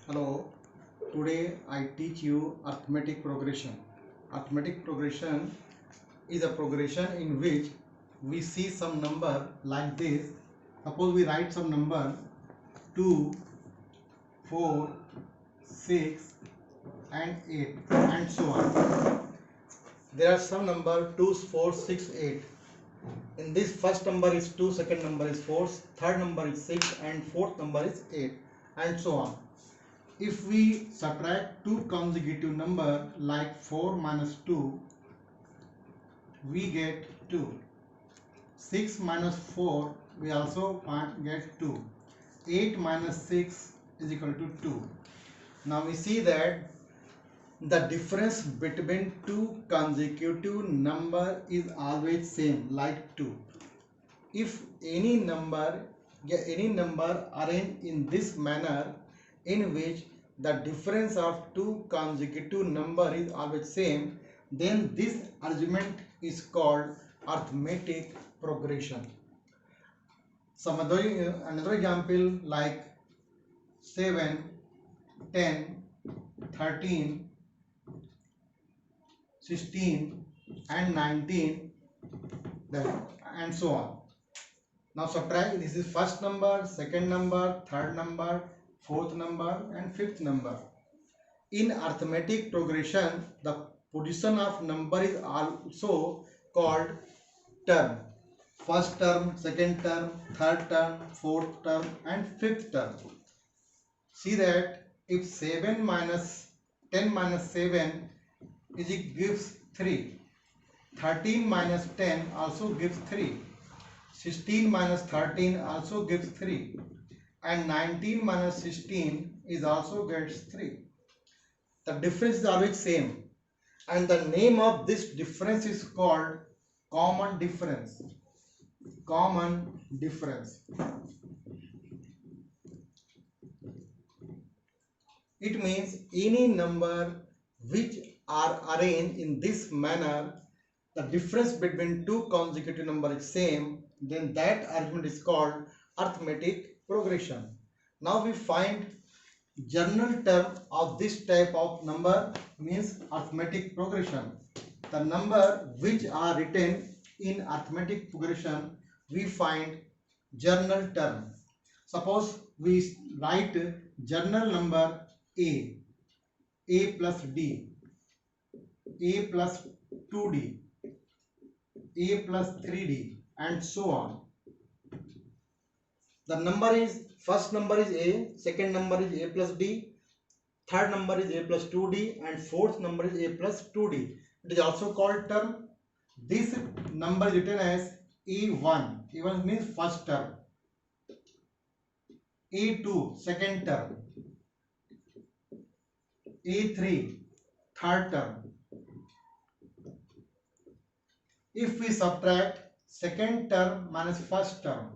Hello, today I teach you arithmetic progression. Arithmetic progression is a progression in which we see some number like this. Suppose we write some number 2, 4, 6 and 8 and so on. There are some number 2, 4, 6, 8. In this first number is 2, second number is 4, third number is 6 and fourth number is 8 and so on. If we subtract two consecutive number like 4 minus 2, we get 2. 6 minus 4, we also get 2. 8 minus 6 is equal to 2. Now we see that the difference between two consecutive number is always same, like 2. If any number arranged in this manner, in which the difference of two consecutive number is always same, then this argument is called arithmetic progression. Another example like 7, 10, 13, 16 and 19 and so on. Now subtract, this is first number, second number, third number, fourth number and fifth number. In arithmetic progression, the position of number is also called term. First term, second term, third term, fourth term and fifth term. See that if 7 minus 10 minus 7 is it gives 3. 13 minus 10 also gives 3. 16 minus 13 also gives 3. And 19 minus 16 is also gets 3. The difference is always same. And the name of this difference is called common difference. Common difference. It means any number which are arranged in this manner, the difference between two consecutive numbers is same, then that argument is called arithmetic progression. Now we find general term of this type of number means arithmetic progression. The number which are written in arithmetic progression, we find general term. Suppose we write general number a plus d, a plus 2d, a plus 3d and so on. The number is, first number is a, second number is a plus d, third number is a plus 2d and fourth number is a plus 2d. It is also called term. This number is written as a1. a1 means first term, a2 second term, a3 third term. If we subtract second term minus first term,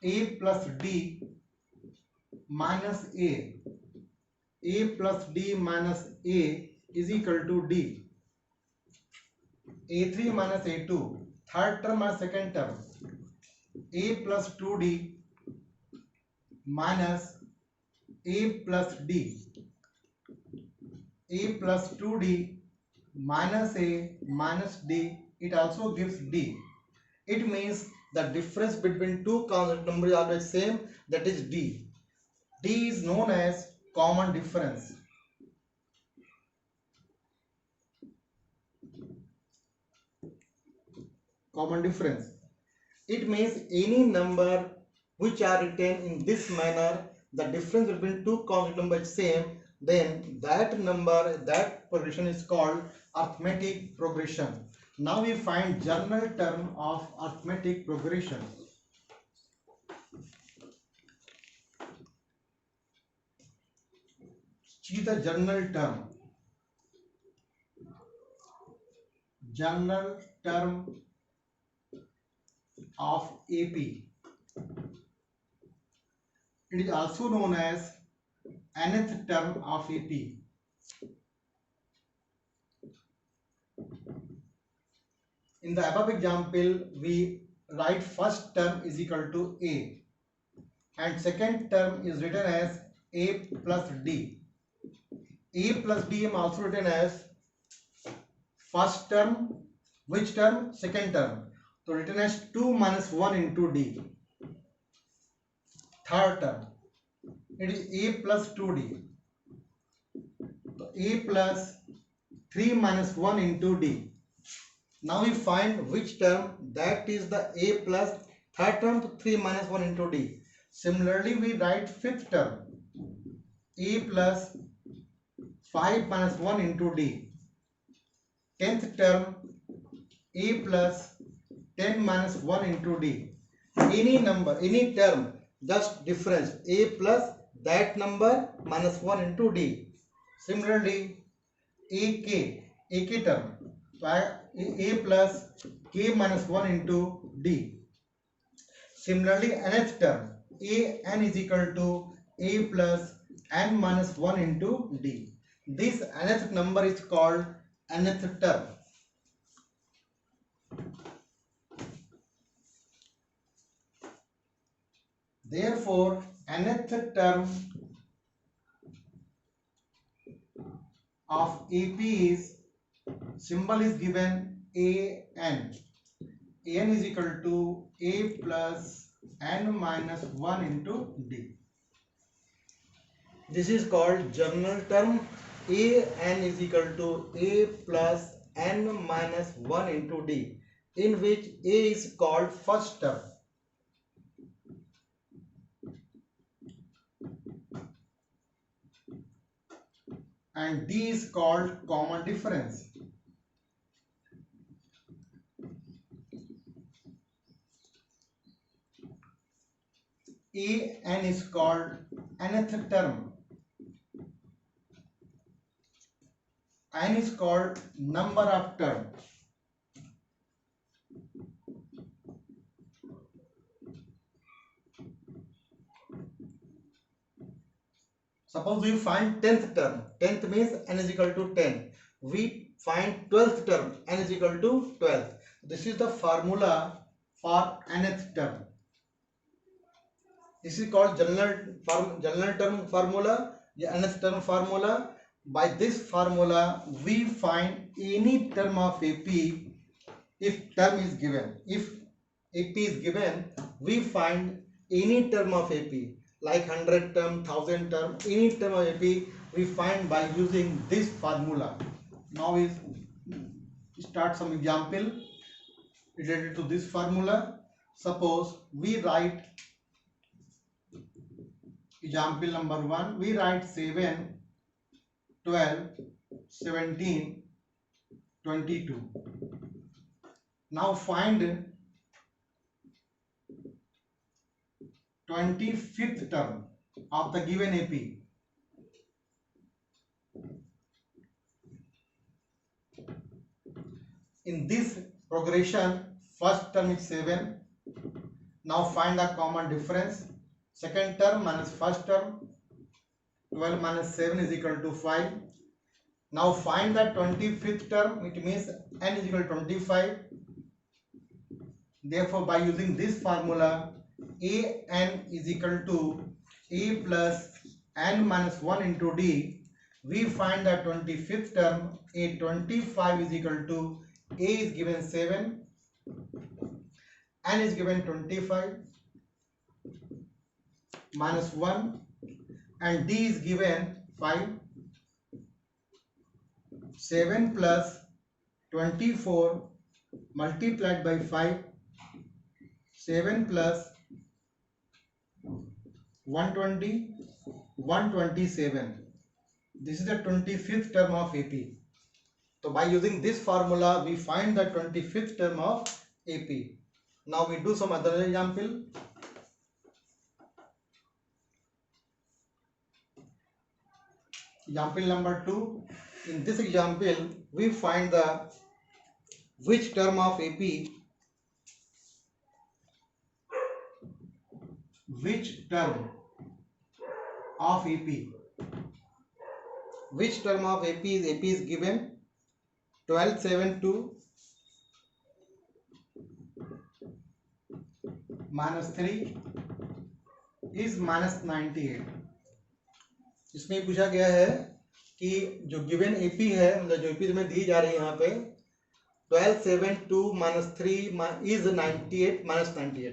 a plus d minus a plus d minus a is equal to d. a3 minus a2, third term minus second term, a plus 2d minus a plus d, a plus 2d minus a minus d, it also gives d. It means the difference between two constant numbers is always same, that is d. D is known as common difference. Common difference. It means any number which are written in this manner, the difference between two constant numbers is same, then that number, that progression is called arithmetic progression. Now we find general term of arithmetic progression. See the general term. General term of AP. It is also known as nth term of AP. In the above example, we write first term is equal to A and second term is written as A plus D. A plus D am also written as first term. Which term? Second term. So written as 2 minus 1 into D. Third term. It is A plus 2D. So A plus 3 minus 1 into D. Now we find which term, that is the A plus third term to 3 minus 1 into D. Similarly, we write fifth term, A plus 5 minus 1 into D. 10th term, A plus 10 minus 1 into D. Any number, any term, just difference A plus that number minus 1 into D. Similarly, AK term. So A plus K minus 1 into D. Similarly, nth term, An is equal to A plus N minus 1 into D. This nth number is called nth term. Therefore, nth term of AP is, symbol is given An. An is equal to A plus N minus 1 into D. This is called general term. An is equal to A plus N minus 1 into D, in which A is called first term and D is called common difference. An is called nth term. N is called number of term. Suppose we find 10th term. 10th means n is equal to 10. We find 12th term. N is equal to 12. This is the formula for nth term. This is called general term formula, nth term formula. By this formula, we find any term of AP if term is given. If AP is given, we find any term of AP like 100 term, 1000 term, any term of AP we find by using this formula. Now we start some example related to this formula. Suppose we write example number 1, we write 7, 12, 17, 22. Now find 25th term of the given AP. In this progression, first term is 7. Now find the common difference. Second term minus first term, 12 minus 7 is equal to 5. Now find the 25th term, it means n is equal to 25. Therefore, by using this formula, An is equal to A plus N minus 1 into D, we find the 25th term, A 25 is equal to A is given 7, N is given 25 minus 1 and D is given 5. 7 plus 24 multiplied by 5, 7 plus 120, 127. This is the 25th term of AP. So by using this formula, we find the 25th term of AP. Now we do some other example. Example number 2. In this example, we find the which term of AP, which term of AP, which term of AP is given 12, 7, 2 minus 3 is minus 98. इसमें पूछा गया है कि जो given AP है, मतलब जो AP में दी जा रही है यहाँ पे 12 7 2 -3 इज 98 -98,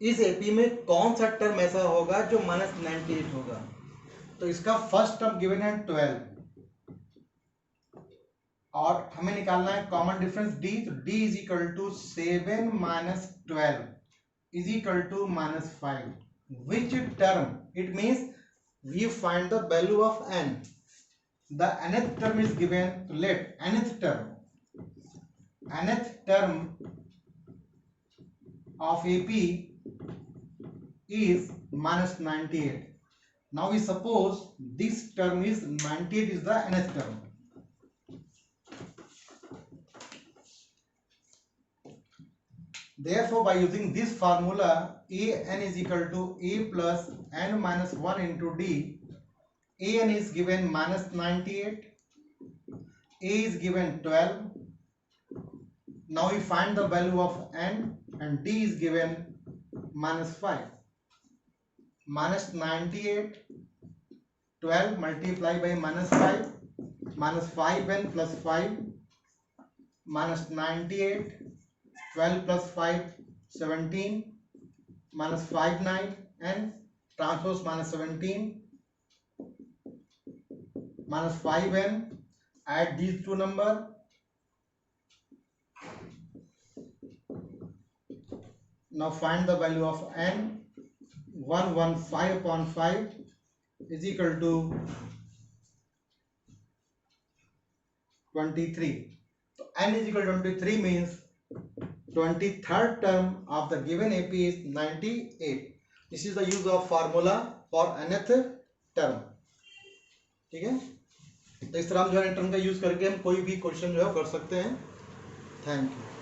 इस एपी में कौन सा टर्म ऐसा होगा जो -98 होगा। तो इसका फर्स्ट टर्म गिवन है 12 और हमें निकालना है कॉमन डिफरेंस d, तो d is equal to 7 - 12 is equal to -5, which term, it means we find the value of n, the nth term is given, so let nth term of AP is -98. Now we suppose this term is 98 is the nth term. Therefore, by using this formula, an is equal to a plus n minus 1 into d. An is given -98, a is given 12. Now we find the value of n, and d is given -5. -98, 12 multiplied by -5, -5n plus 5, -98, 12 plus 5, 17, -5 9, and transpose -17, -5n, add these two numbers, now find the value of n. 115 upon 5 is equal to 23. So n is equal to 23 means 23rd term of the given AP is 98. This is the use of formula for nth term. ठीक है, तो इस तरह हम जो है term का use करके हम कोई भी क्वेश्चन जो है कर सकते हैं। Thank you.